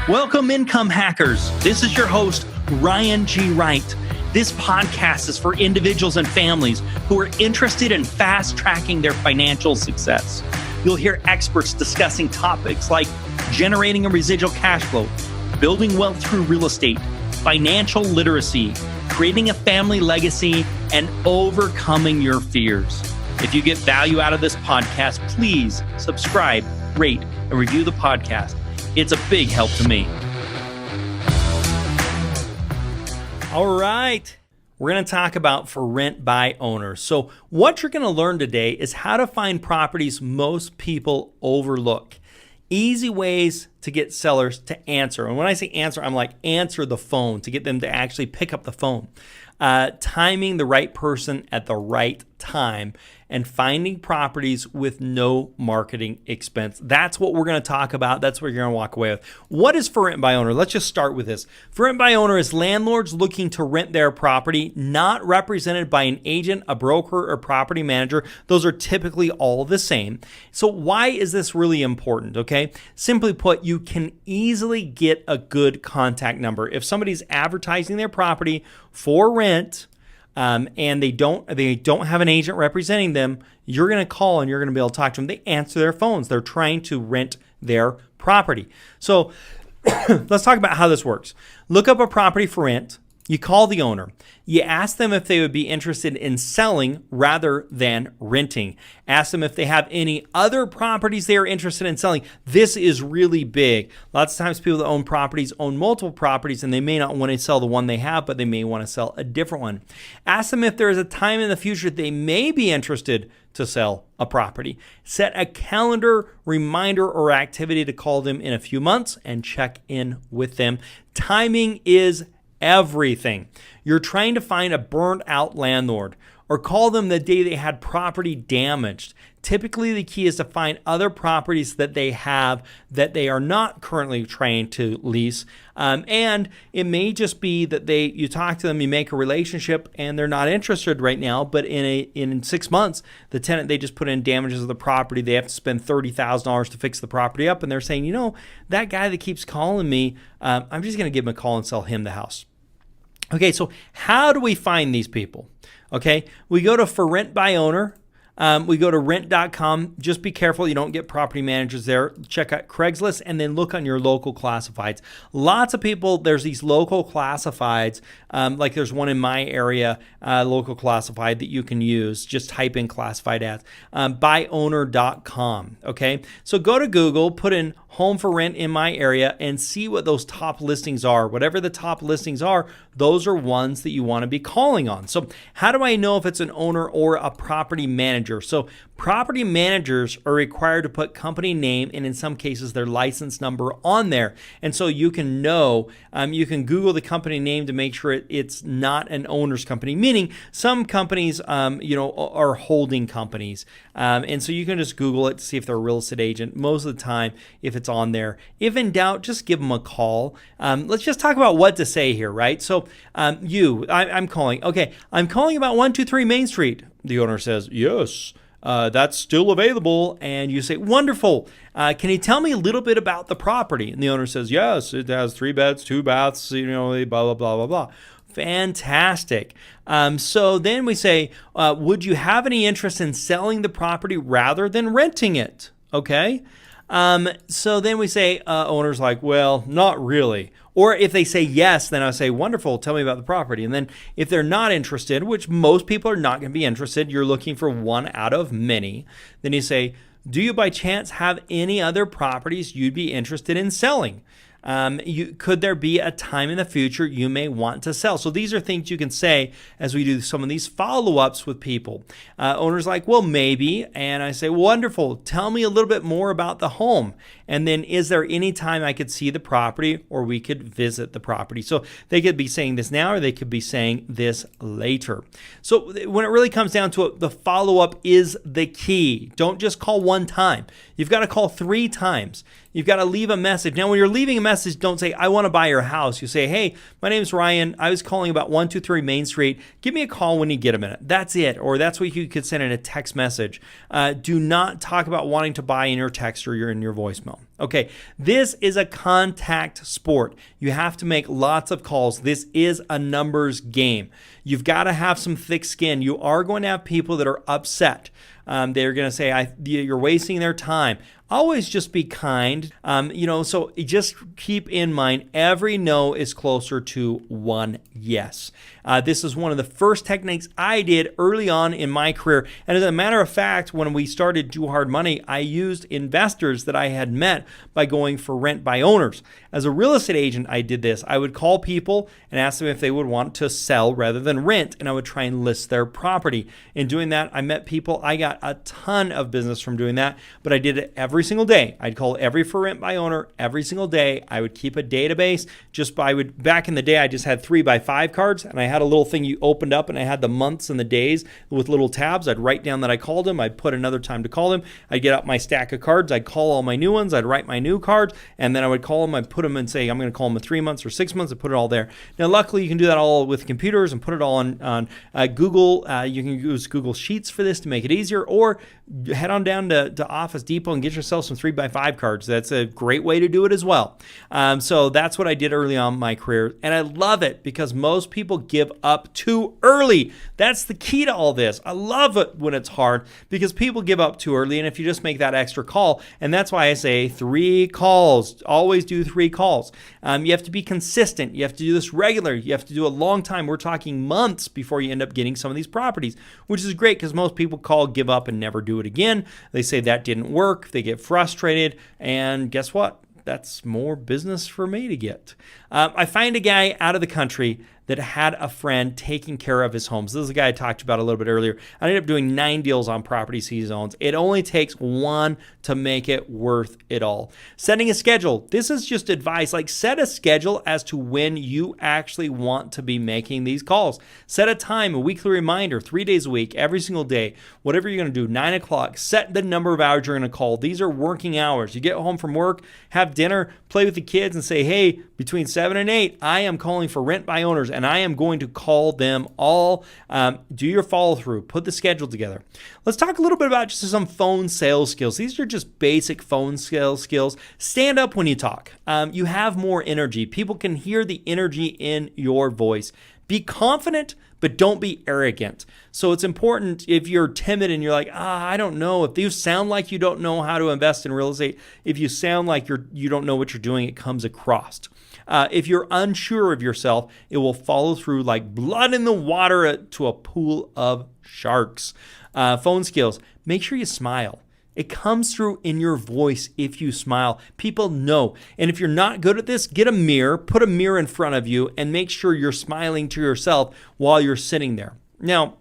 Welcome, income hackers. This is your host, Ryan G. Wright. This podcast is for individuals and families who are interested in fast tracking their financial success. You'll hear experts discussing topics like generating a residual cash flow, building wealth through real estate, financial literacy, creating a family legacy, and overcoming your fears. If you get value out of this podcast, please subscribe, rate, and review the podcast. It's a big help to me. All right. We're going to talk about for rent by owners. So what you're going to learn today is how to find properties most people overlook. Easy ways to get sellers to answer. And when I say answer, I'm like answer the phone, to get them to actually pick up the phone. Timing the right person at the right time, and finding properties with no marketing expense. That's what we're going to talk about. That's what you're going to walk away with. What is for rent by owner? Let's just start with this. For rent by owner is landlords looking to rent their property, not represented by an agent, a broker, or property manager. Those are typically all the same. So why is this really important? Okay. Simply put, you can easily get a good contact number. If somebody's advertising their property for rent, and they don't have an agent representing them, you're going to call and you're going to be able to talk to them. They answer their phones. They're trying to rent their property. So let's talk about how this works. Look up a property for rent. You call the owner. You ask them if they would be interested in selling rather than renting. Ask them if they have any other properties they are interested in selling. This is really big. Lots of times people that own properties own multiple properties, and they may not want to sell the one they have, but they may want to sell a different one. Ask them if there is a time in the future they may be interested to sell a property. Set a calendar reminder or activity to call them in a few months and check in with them. Timing is everything. You're trying to find a burnt out landlord, or call them the day they had property damaged. Typically, the key is to find other properties that they have that they are not currently trying to lease. And it may just be that you talk to them, you make a relationship, and they're not interested right now, but in 6 months, the tenant, they just put in damages of the property. They have to spend $30,000 to fix the property up, and they're saying, that guy that keeps calling me, I'm just going to give him a call and sell him the house. Okay, so how do we find these people? Okay, we go to for rent by owner. We go to rent.com. Just be careful you don't get property managers there. Check out Craigslist and then look on your local classifieds. Lots of people, there's these local classifieds, like there's one in my area, local classified that you can use. Just type in classified ads. Byowner.com. Okay, so go to Google, put in home for rent in my area, and see what those top listings are. Whatever the top listings are, those are ones that you want to be calling on. So how do I know if it's an owner or a property manager? So property managers are required to put company name and in some cases their license number on there. And so you can know, you can Google the company name to make sure it's not an owner's company, meaning some companies, are holding companies. And so you can just Google it to see if they're a real estate agent. Most of the time, if it's on there, if in doubt, just give them a call. Let's just talk about what to say here, right? So I'm calling. Okay, I'm calling about 123 Main Street. The owner says, yes, that's still available. And you say, wonderful. Can you tell me a little bit about the property? And the owner says, yes, it has 3 beds, 2 baths, blah, blah, blah, blah, blah. Fantastic. So then we say, would you have any interest in selling the property rather than renting it? Okay. So then we say, owner's like, well, not really. Or if they say yes, then I say, wonderful, tell me about the property. And then if they're not interested, which most people are not going to be interested, you're looking for one out of many, then you say, do you by chance have any other properties you'd be interested in selling? Could there be a time in the future you may want to sell? So these are things you can say as we do some of these follow-ups with people. Owners like, well, maybe. And I say, wonderful. Tell me a little bit more about the home. And then is there any time I could see the property or we could visit the property? So they could be saying this now or they could be saying this later. So when it really comes down to it, the follow-up is the key. Don't just call one time. You've got to call 3 times. You've got to leave a message. Now, when you're leaving a message, don't say, I want to buy your house. You say, hey, my name's Ryan. I was calling about 123 Main Street. Give me a call when you get a minute. That's it. Or that's what you could send in a text message. Do not talk about wanting to buy in your text or in your voicemail. Okay, this is a contact sport. You have to make lots of calls. This is a numbers game. You've got to have some thick skin. You are going to have people that are upset. They're going to say, you're wasting their time. Always just be kind. So just keep in mind, every no is closer to one yes. This is one of the first techniques I did early on in my career. And as a matter of fact, when we started Do Hard Money, I used investors that I had met by going for rent by owners. As a real estate agent, I did this. I would call people and ask them if they would want to sell rather than rent, and I would try and list their property. In doing that, I met people. I got a ton of business from doing that, but I did it every single day. I'd call every for rent by owner every single day. I would keep a database. Back in the day, I just had 3x5 cards, and I had a little thing you opened up, and I had the months and the days with little tabs. I'd write down that I called him. I'd put another time to call him. I'd get out my stack of cards. I'd call all my new ones. I'd write my new cards, and then I would call them. I'd put them and say, I'm going to call them in 3 months or 6 months. and put it all there. Now, luckily, you can do that all with computers and put it all on Google. You can use Google Sheets for this to make it easier, or head on down to Office Depot and get yourself some 3x5 cards. That's a great way to do it as well. So that's what I did early on in my career, and I love it because most people give up too early. That's the key to all this. I love it when it's hard because people give up too early, and if you just make that extra call, and that's why I say 3 calls. Always do 3 calls. You have to be consistent. You have to do this regular. You have to do a long time. We're talking months before you end up getting some of these properties, which is great because most people call, give up, and never do it again. They say that didn't work. They get frustrated, and guess what? That's more business for me to get. I find a guy out of the country that had a friend taking care of his homes. This is a guy I talked about a little bit earlier. I ended up doing 9 deals on properties he owns. It only takes 1 to make it worth it all. Setting a schedule. This is just advice. Like, set a schedule as to when you actually want to be making these calls. Set a time, a weekly reminder, 3 days a week, every single day, whatever you're going to do, 9 o'clock. Set the number of hours you're going to call. These are working hours. You get home from work, have dinner, play with the kids, and say, hey, between 7 and 8, I am calling for rent by owners, and I am going to call them all. Do your follow through, put the schedule together. Let's talk a little bit about just some phone sales skills. These are just basic phone sales skills. Stand up when you talk. You have more energy. People can hear the energy in your voice. Be confident, but don't be arrogant. So it's important if you're timid and you're like, I don't know. If you sound like you don't know how to invest in real estate, if you sound like you don't know what you're doing, it comes across. If you're unsure of yourself, it will follow through like blood in the water to a pool of sharks. Phone skills. Make sure you smile. It comes through in your voice if you smile. People know. And if you're not good at this, get a mirror, put a mirror in front of you, and make sure you're smiling to yourself while you're sitting there. Now,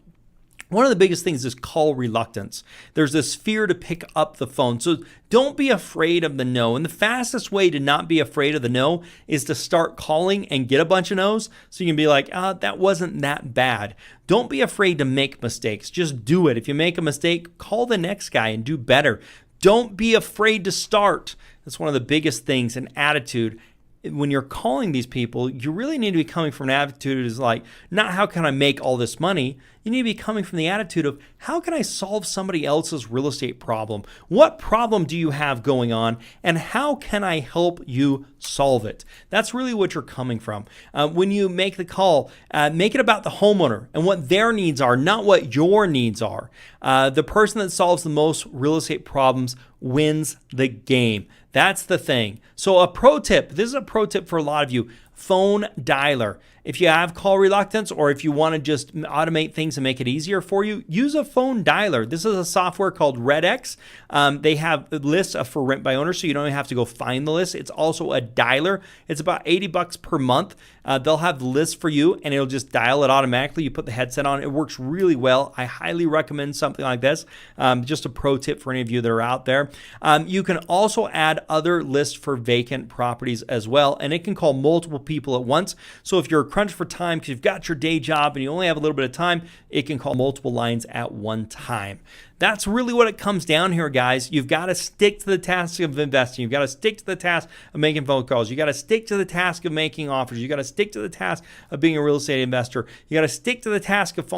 one of the biggest things is call reluctance. There's this fear to pick up the phone. So don't be afraid of the no. And the fastest way to not be afraid of the no is to start calling and get a bunch of no's. So you can be like, that wasn't that bad. Don't be afraid to make mistakes. Just do it. If you make a mistake, call the next guy and do better. Don't be afraid to start. That's one of the biggest things, an attitude. When you're calling these people, you really need to be coming from an attitude is like, not how can I make all this money? You need to be coming from the attitude of how can I solve somebody else's real estate problem? What problem do you have going on? And how can I help you solve it? That's really what you're coming from. When you make the call, make it about the homeowner and what their needs are, not what your needs are. The person that solves the most real estate problems wins the game. That's the thing. So a pro tip, this is a pro tip for a lot of you, phone dialer. If you have call reluctance or if you want to just automate things and make it easier for you, use a phone dialer. This is a software called RedX. They have lists for rent by owner, so you don't even have to go find the list. It's also a dialer. It's about $80 per month. They'll have the list for you and it'll just dial it automatically. You put the headset on. It works really well. I highly recommend something like this. Just a pro tip for any of you that are out there. You can also add other lists for vacant properties as well, and it can call multiple people at once. So if you're crunched for time because you've got your day job and you only have a little bit of time, it can call multiple lines at one time. That's really what it comes down here, guys. You've got to stick to the task of investing. You've got to stick to the task of making phone calls. You got to stick to the task of making offers. You got to stick to the task of being a real estate investor. You got to stick to the task of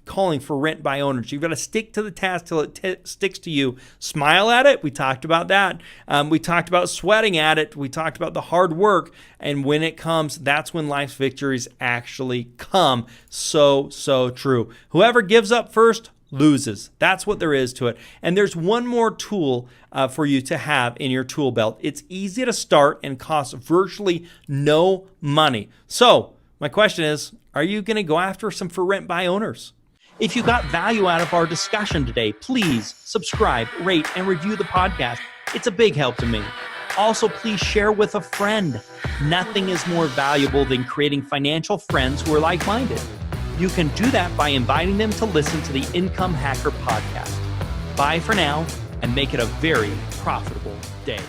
calling for rent by owners. You've got to stick to the task till it sticks to you. Smile at it. We talked about that. We talked about sweating at it. We talked about the hard work. And when it comes, that's when life's victories actually come. So true. Whoever gives up first loses. That's what there is to it. And there's one more tool for you to have in your tool belt. It's easy to start and costs virtually no money. So my question is, are you going to go after some for rent by owners? If you got value out of our discussion today, please subscribe, rate, and review the podcast. It's a big help to me. Also, please share with a friend. Nothing is more valuable than creating financial friends who are like-minded. You can do that by inviting them to listen to the Income Hacker podcast. Bye for now, and make it a very profitable day.